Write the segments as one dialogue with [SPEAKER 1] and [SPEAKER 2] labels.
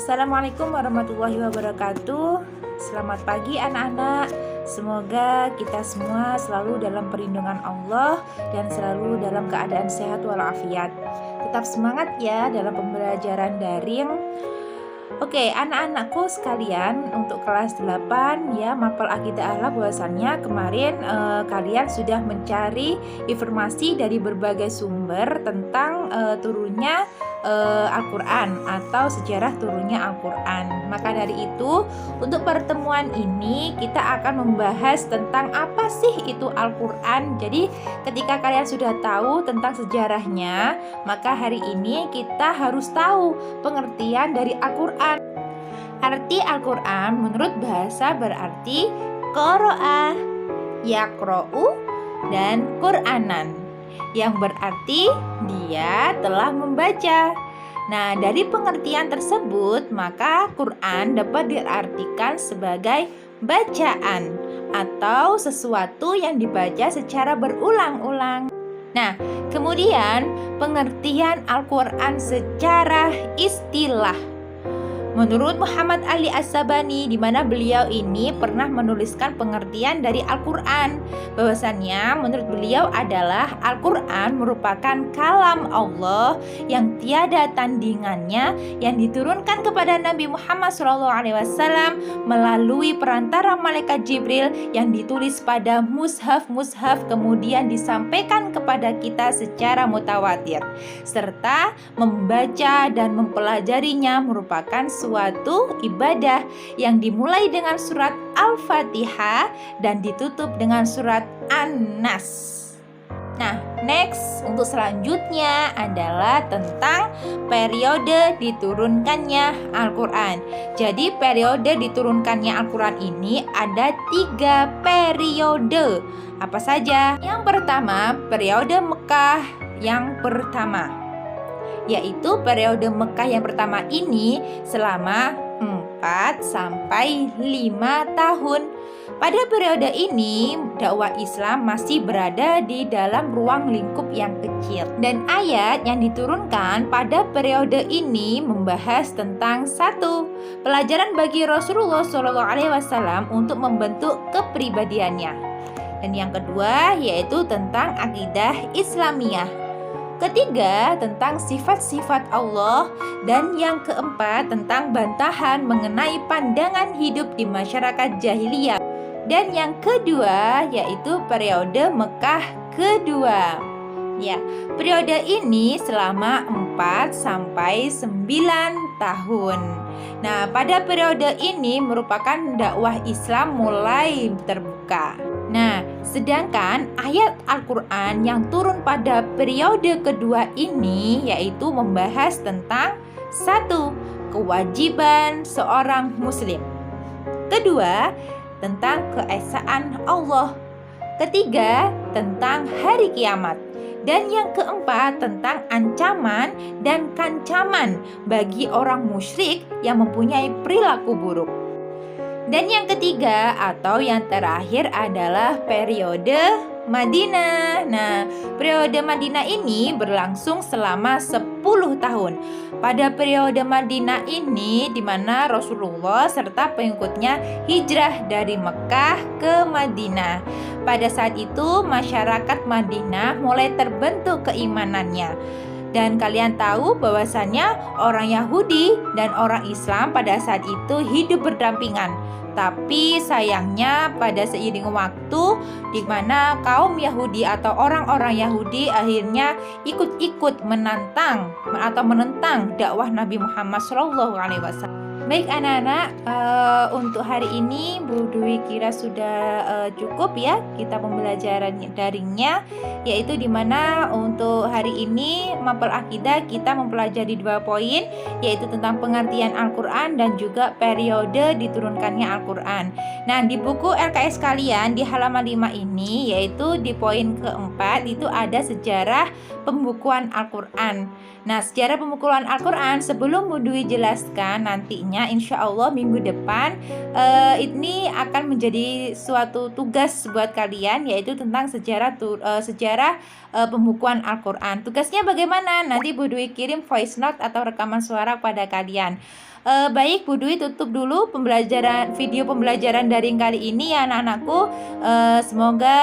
[SPEAKER 1] Assalamualaikum warahmatullahi wabarakatuh. Selamat pagi anak-anak. Semoga kita semua selalu dalam perlindungan Allah dan selalu dalam keadaan sehat walafiat. Tetap semangat ya dalam pembelajaran daring. Oke, anak-anakku sekalian, untuk kelas 8 ya, mapel akidah Allah, bahwasannya kemarin kalian sudah mencari informasi dari berbagai sumber tentang turunnya Al-Quran atau sejarah turunnya Al-Quran. Maka dari itu, untuk pertemuan ini kita akan membahas tentang apa sih itu Al-Quran. Jadi ketika kalian sudah tahu tentang sejarahnya, maka hari ini kita harus tahu pengertian dari Al-Quran. Arti Al-Quran menurut bahasa berarti qara'a, yaqra'u, dan Qur'anan, yang berarti dia telah membaca. Nah, dari pengertian tersebut, maka Quran dapat diartikan sebagai bacaan atau sesuatu yang dibaca secara berulang-ulang. Nah, kemudian pengertian Al-Quran secara istilah. Menurut Muhammad Ali As-Sabani, di mana beliau ini pernah menuliskan pengertian dari Al-Quran, bahwasannya menurut beliau adalah Al-Quran merupakan kalam Allah yang tiada tandingannya, yang diturunkan kepada Nabi Muhammad SAW melalui perantara malaikat Jibril, yang ditulis pada mushaf-mushaf, kemudian disampaikan kepada kita secara mutawatir, serta membaca dan mempelajarinya merupakan suatu ibadah yang dimulai dengan surat Al-Fatihah dan ditutup dengan surat An-Nas. Nah, next untuk selanjutnya adalah tentang periode diturunkannya Al-Quran. Jadi periode diturunkannya Al-Quran ini ada 3 periode. Apa saja? Yang pertama, periode Mekah yang pertama, yaitu periode Mekah yang pertama ini selama 4 sampai 5 tahun. Pada periode ini, dakwah Islam masih berada di dalam ruang lingkup yang kecil. Dan ayat yang diturunkan pada periode ini membahas tentang 1. Pelajaran bagi Rasulullah SAW untuk membentuk kepribadiannya. Dan yang kedua yaitu tentang akidah Islamiyah. Ketiga, tentang sifat-sifat Allah. Dan yang keempat, tentang bantahan mengenai pandangan hidup di masyarakat jahiliyah. Dan yang kedua, yaitu periode Mekah kedua. Ya, periode ini selama 4 sampai 9 tahun. Nah, pada periode ini merupakan dakwah Islam mulai terbuka. Nah, sedangkan ayat Al-Quran yang turun pada periode kedua ini yaitu membahas tentang 1. Kewajiban seorang muslim. Kedua, tentang keesaan Allah. Ketiga, tentang hari kiamat. Dan yang keempat, tentang ancaman dan kancaman bagi orang musyrik yang mempunyai perilaku buruk. Dan yang ketiga atau yang terakhir adalah periode Madinah. Nah, periode Madinah ini berlangsung selama 10 tahun. Pada periode Madinah ini di mana Rasulullah serta pengikutnya hijrah dari Mekah ke Madinah. Pada saat itu masyarakat Madinah mulai terbentuk keimanannya. Dan kalian tahu bahwasannya orang Yahudi dan orang Islam pada saat itu hidup berdampingan. Tapi sayangnya pada seiring waktu di mana kaum Yahudi atau orang-orang Yahudi akhirnya ikut-ikut menentang dakwah Nabi Muhammad SAW. Baik anak-anak, untuk hari ini Bu Dwi kira sudah cukup ya kita pembelajaran daringnya, yaitu dimana untuk hari ini mapel akidah kita mempelajari 2 poin, yaitu tentang pengertian Al-Quran dan juga periode diturunkannya Al-Quran. Nah, di buku LKS kalian di halaman 5 ini, yaitu di poin keempat itu ada sejarah pembukuan Al-Quran. Nah, sejarah pembukuan Al-Quran sebelum Bu Dwi jelaskan nantinya insya Allah minggu depan ini akan menjadi suatu tugas buat kalian, yaitu tentang sejarah pembukuan Al-Quran. Tugasnya bagaimana? Nanti Bu Dwi kirim voice note atau rekaman suara pada kalian. Baik Bu Dwi, tutup dulu video pembelajaran daring kali ini ya anak-anakku. Semoga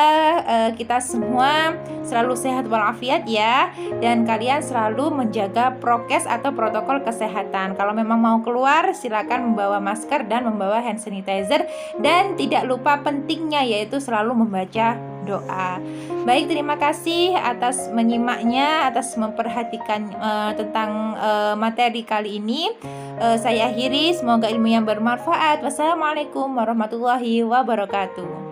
[SPEAKER 1] kita semua selalu sehat walafiat ya, dan kalian selalu menjaga prokes atau protokol kesehatan. Kalau memang mau keluar silakan membawa masker dan membawa hand sanitizer, dan tidak lupa pentingnya yaitu selalu membaca doa. Baik, terima kasih atas menyimaknya, atas memperhatikan tentang materi kali ini. Saya akhiri, semoga ilmu yang bermanfaat. Wassalamualaikum warahmatullahi wabarakatuh.